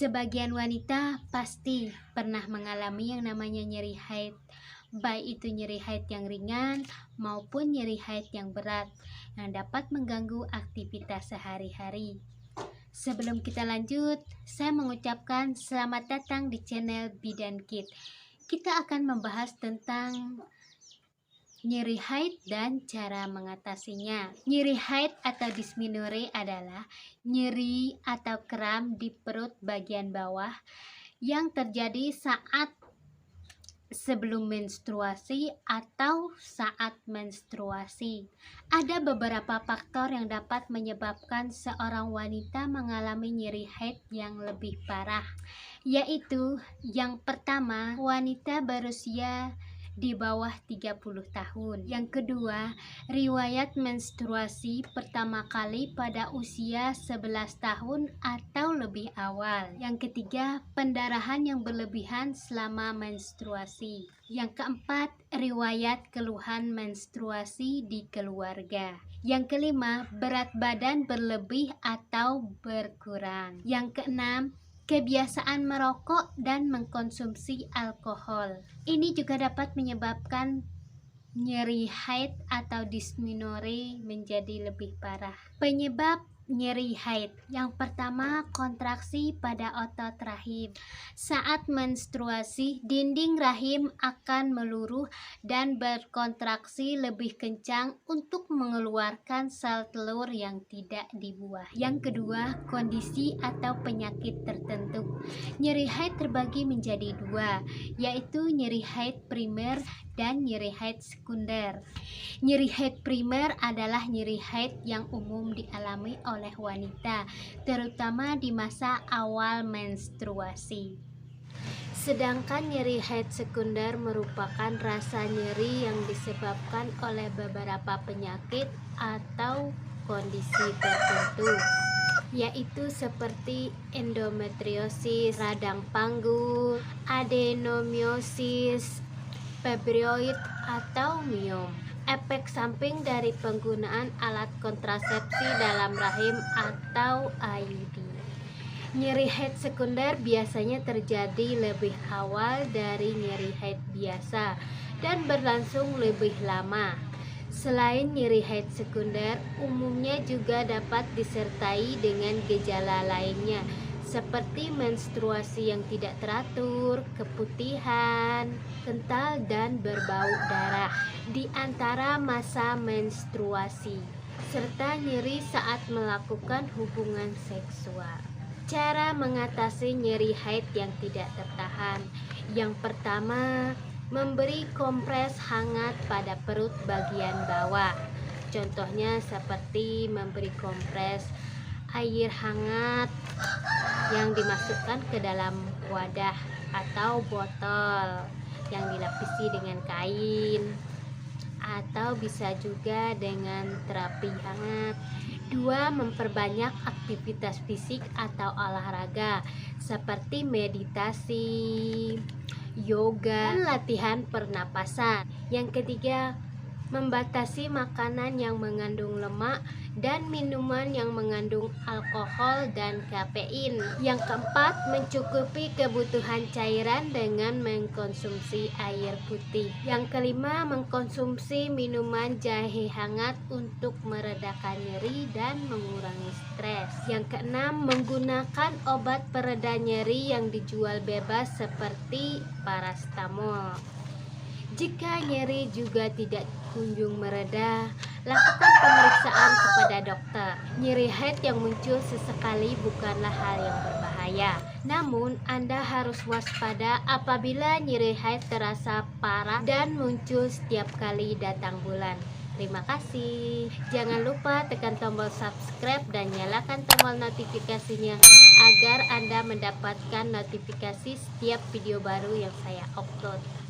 Sebagian wanita pasti pernah mengalami yang namanya nyeri haid, baik itu nyeri haid yang ringan maupun nyeri haid yang berat yang dapat mengganggu aktivitas sehari-hari. Sebelum kita lanjut, saya mengucapkan selamat datang di channel Bidan Kit. Kita akan membahas tentang nyeri haid dan cara mengatasinya. Nyeri haid atau dysmenorrhea adalah nyeri atau kram di perut bagian bawah yang terjadi saat sebelum menstruasi atau saat menstruasi. Ada beberapa faktor yang dapat menyebabkan seorang wanita mengalami nyeri haid yang lebih parah, yaitu yang pertama, wanita berusia di bawah 30 tahun. Yang kedua, riwayat menstruasi pertama kali pada usia 11 tahun atau lebih awal. Yang ketiga, pendarahan yang berlebihan selama menstruasi. Yang keempat, riwayat keluhan menstruasi di keluarga. Yang kelima, berat badan berlebih atau berkurang. Yang keenam, kebiasaan merokok dan mengkonsumsi alkohol. Ini juga dapat menyebabkan nyeri haid atau dysmenorrhea menjadi lebih parah. Penyebab nyeri haid yang pertama, kontraksi pada otot rahim. Saat menstruasi, dinding rahim akan meluruh dan berkontraksi lebih kencang untuk mengeluarkan sel telur yang tidak dibuah. Yang kedua, kondisi atau penyakit tertentu. Nyeri haid terbagi menjadi dua, yaitu nyeri haid primer dan nyeri haid sekunder. Nyeri haid primer adalah nyeri haid yang umum dialami oleh wanita, terutama di masa awal menstruasi. Sedangkan nyeri haid sekunder merupakan rasa nyeri yang disebabkan oleh beberapa penyakit atau kondisi tertentu, yaitu seperti endometriosis, radang panggul, adenomiosis, fibroid atau miom. Efek samping dari penggunaan alat kontrasepsi dalam rahim atau IUD. Nyeri haid sekunder biasanya terjadi lebih awal dari nyeri haid biasa dan berlangsung lebih lama. Selain nyeri haid sekunder, umumnya juga dapat disertai dengan gejala lainnya seperti menstruasi yang tidak teratur, keputihan, kental, dan berbau darah di antara masa menstruasi, serta nyeri saat melakukan hubungan seksual. Cara mengatasi nyeri haid yang tidak tertahan. Yang pertama, memberi kompres hangat pada perut bagian bawah. Contohnya seperti memberi kompres air hangat yang dimasukkan ke dalam wadah atau botol yang dilapisi dengan kain, atau bisa juga dengan terapi hangat. 2. Memperbanyak aktivitas fisik atau olahraga seperti meditasi, yoga, dan latihan pernapasan. Yang ketiga, membatasi makanan yang mengandung lemak dan minuman yang mengandung alkohol dan kafein. Yang keempat, mencukupi kebutuhan cairan dengan mengkonsumsi air putih. Yang kelima, mengkonsumsi minuman jahe hangat untuk meredakan nyeri dan mengurangi stres. Yang keenam, menggunakan obat pereda nyeri yang dijual bebas seperti paracetamol. Jika nyeri juga tidak kunjung mereda, lakukan pemeriksaan kepada dokter. Nyeri haid yang muncul sesekali bukanlah hal yang berbahaya. Namun, Anda harus waspada apabila nyeri haid terasa parah dan muncul setiap kali datang bulan. Terima kasih. Jangan lupa tekan tombol subscribe dan nyalakan tombol notifikasinya agar Anda mendapatkan notifikasi setiap video baru yang saya upload.